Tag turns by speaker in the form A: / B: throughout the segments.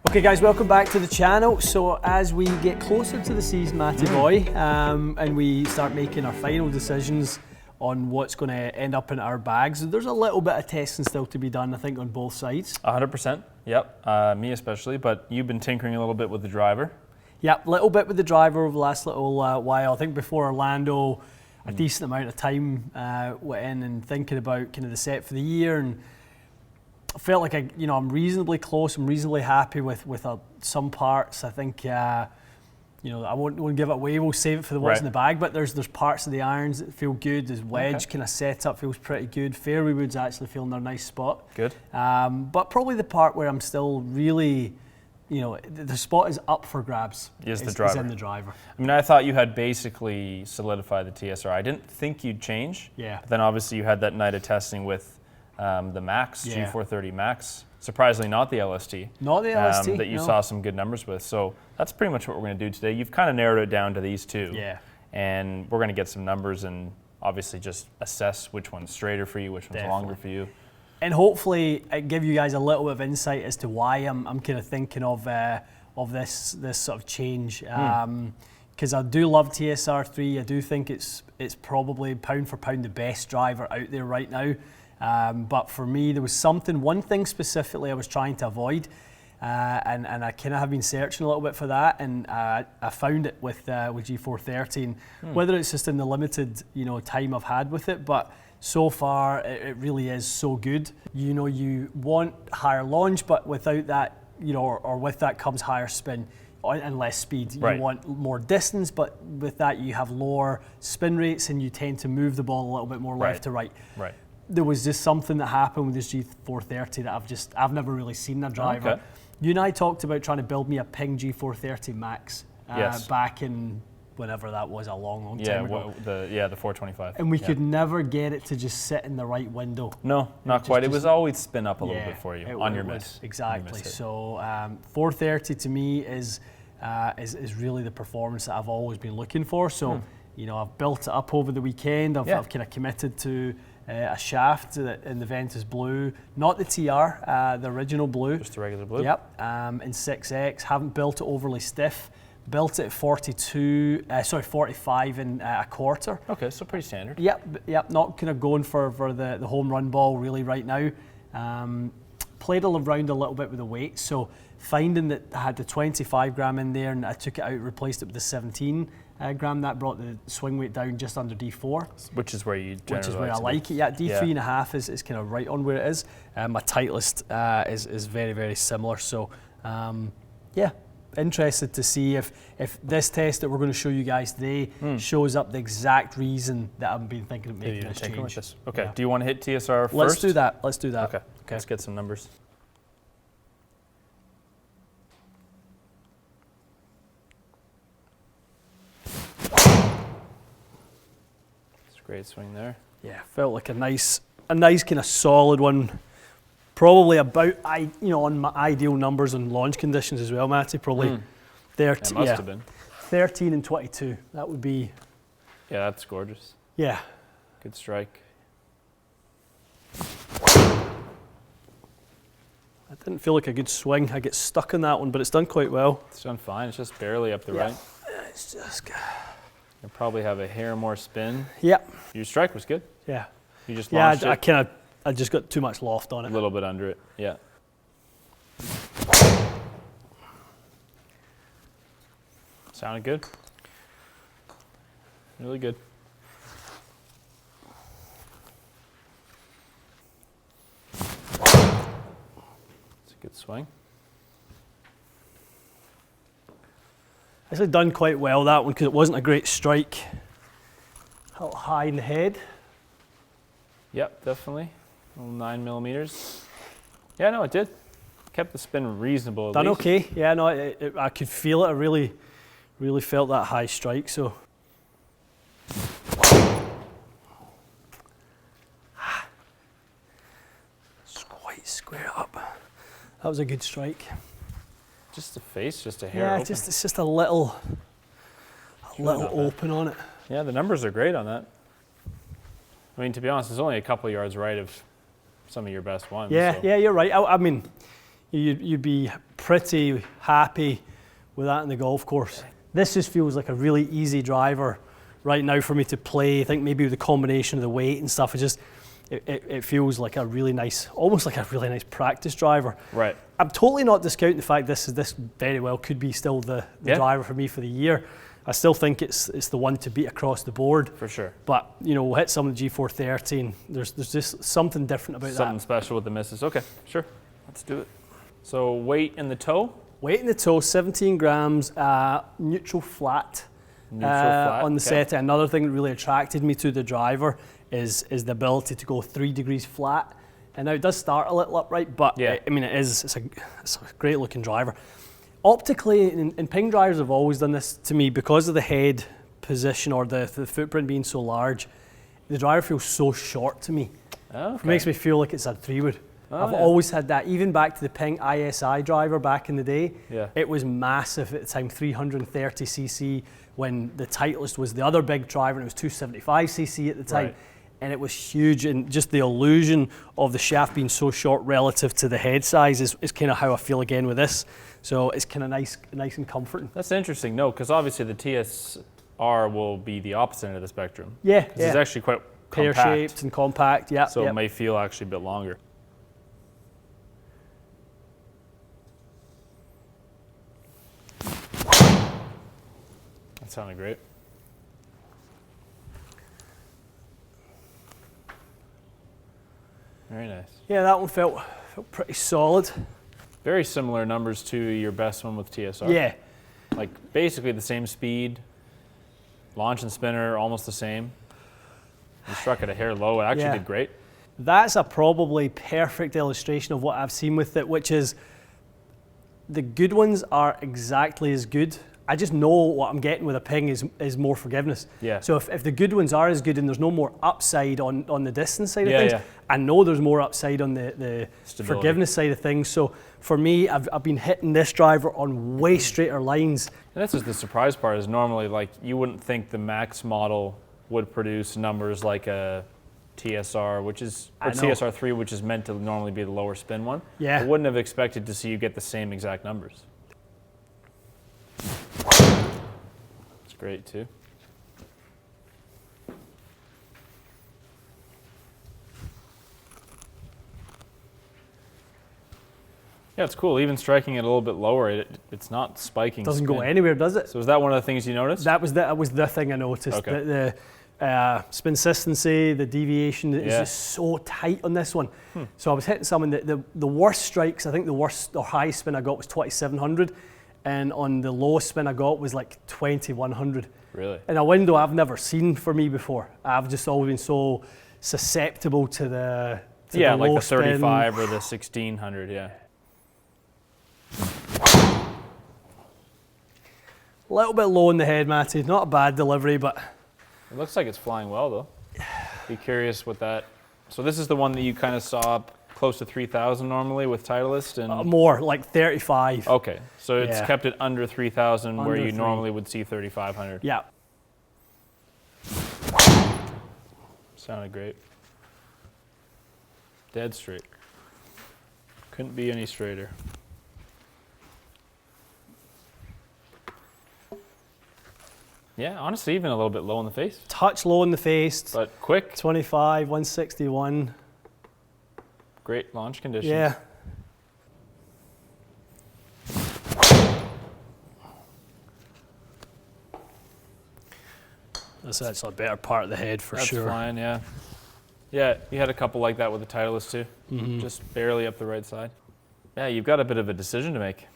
A: Okay guys, welcome back to the channel. So as we get closer to the season, Matty boy, and we start making our final decisions on what's going to end up in our bags, there's a little bit of testing still to be done, I think, on both sides.
B: 100%, yep, me especially, but you've been tinkering a little bit with the driver.
A: Yeah, a little bit with the driver over the last little while. I think before Orlando, a decent amount of time went in and thinking about kind of the set for the year, and I felt like I'm reasonably close. I'm reasonably happy with some parts. I think I won't give it away. We'll save it for the what's in the bag. But there's parts of the irons that feel good. His wedge kind of setup feels pretty good. Fairway wood's actually feeling their nice spot.
B: Good.
A: But probably the part where I'm still really, the spot is up for grabs.
B: Is
A: in the driver.
B: I mean, I thought you had basically solidified the TSR. I didn't think you'd change.
A: Yeah.
B: But then obviously you had that night of testing with the Max, G430 Max. Surprisingly not the LST.
A: Not the LST,
B: that you saw some good numbers with. So that's pretty much what we're going to do today. You've kind of narrowed it down to these two.
A: Yeah.
B: And we're going to get some numbers and obviously just assess which one's straighter for you, which one's longer for you.
A: And hopefully give you guys a little bit of insight as to why I'm kind of thinking of this sort of change. Because I do love TSR3. I do think it's probably pound for pound the best driver out there right now. But for me, there was one thing specifically I was trying to avoid, and I kind of have been searching a little bit for that, and I found it with G430. And whether it's just in the limited time I've had with it, but so far it really is so good. You want higher launch, but without that, or with that comes higher spin and less speed. You want more distance, but with that you have lower spin rates, and you tend to move the ball a little bit more left to right.
B: Right.
A: There was just something that happened with this G430 that I've never really seen a driver.
B: Okay.
A: You and I talked about trying to build me a Ping G430 Max back in whenever that was, a long time ago.
B: The 425.
A: And we could never get it to just sit in the right window.
B: No, not quite. It was always spin up a little bit for you on your miss.
A: Exactly. So 430 to me is really the performance that I've always been looking for. So I've built it up over the weekend. I've kind of committed to a shaft in the Ventus blue, not the TR, the original blue.
B: Just the regular blue?
A: Yep, in 6X. Haven't built it overly stiff. Built it at 45 and a quarter.
B: Okay, so pretty standard.
A: Yep, not kind of going for the home run ball really right now. Played around a little bit with the weight, so finding that I had the 25 gram in there and I took it out, replaced it with the 17 gram, that brought the swing weight down just under D4.
B: Which is where you generally
A: Which is where I like it. Yeah, D3 and a half is kind of right on where it is. My Titleist is very, very similar. So, interested to see if this test that we're going to show you guys today shows up the exact reason that I've been thinking of making this change.
B: Okay, do you want to hit TSR first?
A: Let's do that.
B: Okay, let's get some numbers. Great swing there.
A: Yeah, felt like a nice kind of solid one. Probably about on my ideal numbers and launch conditions as well, Matty. Probably 13.
B: It must have been
A: 13 and 22. That would be.
B: Yeah, that's gorgeous.
A: Yeah.
B: Good strike.
A: I didn't feel like a good swing. I get stuck on that one, but it's done quite well.
B: It's done fine. It's just barely up the right.
A: It's just.
B: You'll probably have a hair more spin.
A: Yeah.
B: Your strike was good.
A: Yeah.
B: You just launched it.
A: I just got too much loft on it.
B: A little bit under it. Yeah. Sounded good. Really good. It's a good swing.
A: Actually done quite well that one because it wasn't a great strike. A little high in the head.
B: Yep, definitely. A little 9 millimeters. Yeah, no, it did. Kept the spin reasonable.
A: Done okay. Yeah, no, I could feel it. I really felt that high strike. So. Quite square up. That was a good strike.
B: Just the face, just a hair open.
A: It's just a little open on it.
B: Yeah, the numbers are great on that. I mean, to be honest, it's only a couple yards right of some of your best ones.
A: Yeah,
B: so.
A: yeah, you're right. I mean, you'd be pretty happy with that in the golf course. This just feels like a really easy driver right now for me to play. I think maybe with the combination of the weight and stuff, it feels like a really nice, almost like a really nice practice driver.
B: Right.
A: I'm totally not discounting the fact this very well could be still the driver for me for the year. I still think it's the one to beat across the board.
B: For sure.
A: But, we'll hit some of the G430 and there's just something different about
B: Something special with the misses. Okay, sure. Let's do it. So weight in the toe?
A: Weight in the toe, 17 grams, neutral flat. On the set. Another thing that really attracted me to the driver is the ability to go 3 degrees flat. And now it does start a little upright, but it's a great looking driver. Optically, and ping drivers have always done this to me because of the head position or the footprint being so large. The driver feels so short to me.
B: Okay.
A: It makes me feel like it's a 3-wood. I've always had that, even back to the Ping ISI driver back in the day.
B: Yeah.
A: It was massive at the time, 330cc, when the Titleist was the other big driver, and it was 275cc at the time.
B: Right.
A: And it was huge, and just the illusion of the shaft being so short relative to the head size is kind of how I feel again with this. So it's kind of nice and comforting.
B: That's interesting. No, because obviously the TSR will be the opposite end of the spectrum.
A: Yeah,
B: It's actually quite compact.
A: Pear-shaped and compact, yeah.
B: So it may feel actually a bit longer. That sounded great. Very nice.
A: Yeah, that one felt pretty solid.
B: Very similar numbers to your best one with TSR.
A: Yeah.
B: Like basically the same speed, launch and spinner almost the same. You struck it a hair low. It actually did great.
A: That's a probably perfect illustration of what I've seen with it, which is the good ones are exactly as good. I just know what I'm getting with a Ping is more forgiveness.
B: Yeah.
A: So if the good ones are as good and there's no more upside on the distance side of things,
B: yeah.
A: I know there's more upside on the forgiveness side of things. So for me, I've been hitting this driver on way straighter lines.
B: And that's just the surprise part is normally like you wouldn't think the Max model would produce numbers like a TSR, or TSR3, which is meant to normally be the lower spin one.
A: Yeah.
B: I wouldn't have expected to see you get the same exact numbers. It's great too. Yeah, it's cool. Even striking it a little bit lower, it's not spiking.
A: Doesn't
B: spin.
A: go anywhere, does it?
B: So is that one of the things you noticed?
A: That was the thing I noticed.
B: Okay.
A: The spin consistency, the deviation is just so tight on this one. So I was hitting some, and the worst strikes, I think the worst or highest spin I got was 2,700, and on the lowest spin I got was like 2,100.
B: Really?
A: In a window I've never seen for me before. I've just always been so susceptible to the
B: like
A: low
B: the
A: spin.
B: 35 or the 1,600, yeah.
A: A little bit low in the head, Matty. Not a bad delivery, but
B: It looks like it's flying well, though. Be curious what that... So this is the one that you kind of saw up close to 3,000 normally with Titleist? And
A: more, like 35.
B: Okay, so it's
A: Yeah.
B: kept it under 3,000 where
A: Under
B: you
A: 3.
B: normally would see 3,500.
A: Yeah.
B: Sounded great. Dead straight. Couldn't be any straighter. Yeah, honestly, even a little bit low in the face.
A: Touch low in the face.
B: But quick.
A: 25, 161.
B: Great launch conditions.
A: Yeah. That's actually a better part of the head for
B: That's
A: sure.
B: fine, yeah. Yeah, you had a couple like that with the Titleist too.
A: Mm-hmm.
B: Just barely up the right side. Yeah, you've got a bit of a decision to make.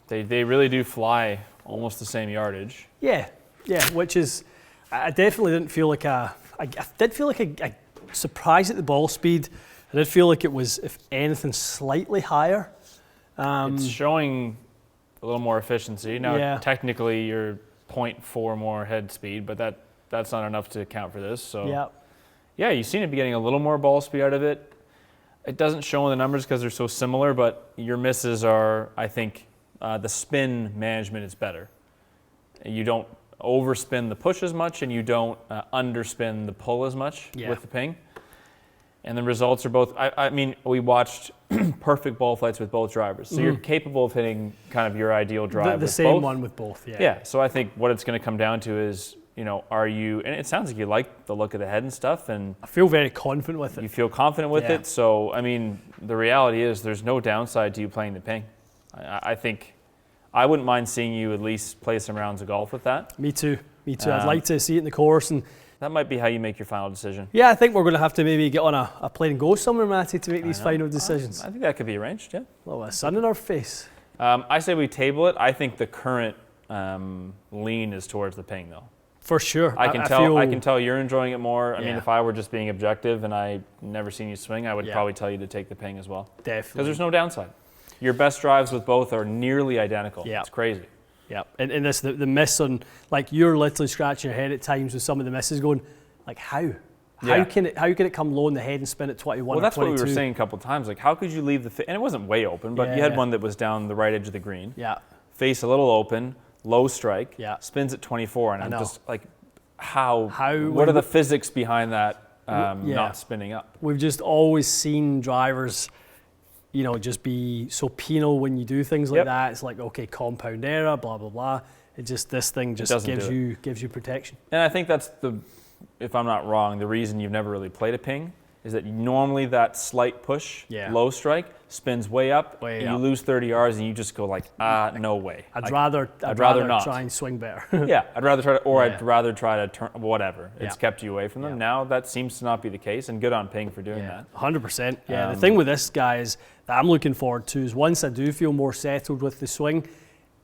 B: They really do fly almost the same yardage.
A: Yeah, which is, I definitely didn't feel like I did feel like a surprise at the ball speed. I did feel like it was, if anything, slightly higher.
B: It's showing a little more efficiency. Now, technically, you're 0.4 more head speed, but that's not enough to account for this. So, yeah, you seem to be getting a little more ball speed out of it. It doesn't show in the numbers because they're so similar, but your misses are, I think, the spin management is better. You don't overspin the push as much, and you don't underspin the pull as much with the Ping. And the results are both, I mean, we watched perfect ball flights with both drivers. So you're capable of hitting kind of your ideal drive
A: the
B: with
A: same
B: both.
A: one with both, yeah.
B: Yeah, so I think what it's going to come down to is, you know, are you, and it sounds like you like the look of the head and stuff, and
A: I feel very confident with it.
B: You feel confident with it, so, I mean, the reality is there's no downside to you playing the Ping. I think I wouldn't mind seeing you at least play some rounds of golf with that.
A: Me too. I'd like to see it in the course, and
B: that might be how you make your final decision.
A: Yeah, I think we're going to have to maybe get on a plane and go somewhere, Matty, to make these final decisions.
B: I think that could be arranged, yeah.
A: A little sun in our face.
B: I say we table it. I think the current lean is towards the Ping, though.
A: For sure.
B: I can tell you're enjoying it more. I mean, if I were just being objective and I never seen you swing, I would probably tell you to take the Ping as well.
A: Definitely.
B: Because there's no downside. Your best drives with both are nearly identical. Yeah. It's crazy.
A: Yeah. And this the miss on, like, you're literally scratching your head at times with some of the misses going, like, how? How can it come low in the head and spin at 21
B: well,
A: or 22? Well,
B: that's what we were saying a couple of times. Like, how could you leave and it wasn't way open, but you had one that was down the right edge of the green.
A: Yeah.
B: Face a little open, low strike.
A: Yeah.
B: Spins at 24, and I'm just like, how? What are the physics behind that not spinning up?
A: We've just always seen drivers, you know, just be so penal when you do things like that. It's like, okay, compound error, blah blah blah. This thing just gives you protection.
B: And I think that's if I'm not wrong, the reason you've never really played a Ping is that normally that slight push, low strike, spins way up, and you lose 30 yards, and you just go like, no way.
A: I'd rather not try and swing better.
B: Yeah, I'd rather try to, I'd rather try to turn, whatever. It's kept you away from them. Now that seems to not be the case, and good on Ping for doing that.
A: 100%. Yeah, the thing with this guy is that I'm looking forward to is once I do feel more settled with the swing,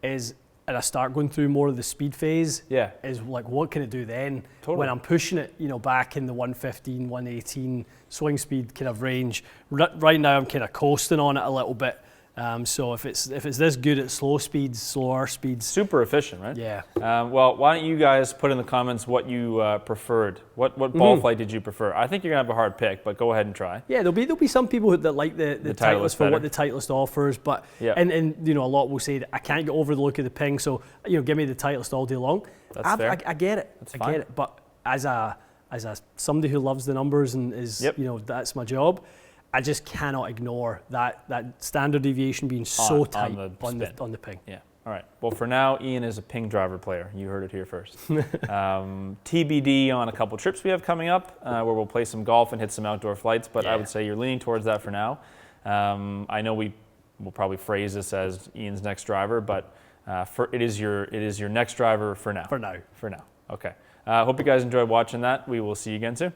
A: and I start going through more of the speed phase, is like, what can it do then? Totally. When I'm pushing it, you know, back in the 115, 118 swing speed kind of range. Right now, I'm kind of coasting on it a little bit. So if it's this good at slower speeds.
B: Super efficient, right?
A: Yeah.
B: Well, why don't you guys put in the comments what you preferred? What ball flight did you prefer? I think you're gonna have a hard pick, but go ahead and try.
A: Yeah, there'll be some people that like the Titleist for what the Titleist offers, but and you know, a lot will say that I can't get over the look of the Ping, so you know, give me the Titleist all day long.
B: That's fair.
A: I get it. I get it. But as somebody who loves the numbers and is you know, that's my job, I just cannot ignore that standard deviation being so tight on the Ping.
B: Yeah. All right. Well, for now, Ian is a Ping driver player. You heard it here first. TBD on a couple trips we have coming up where we'll play some golf and hit some outdoor flights, but I would say you're leaning towards that for now. I know we will probably phrase this as Ian's next driver, but it is your next driver for now.
A: For now.
B: Okay. Hope you guys enjoyed watching that. We will see you again soon.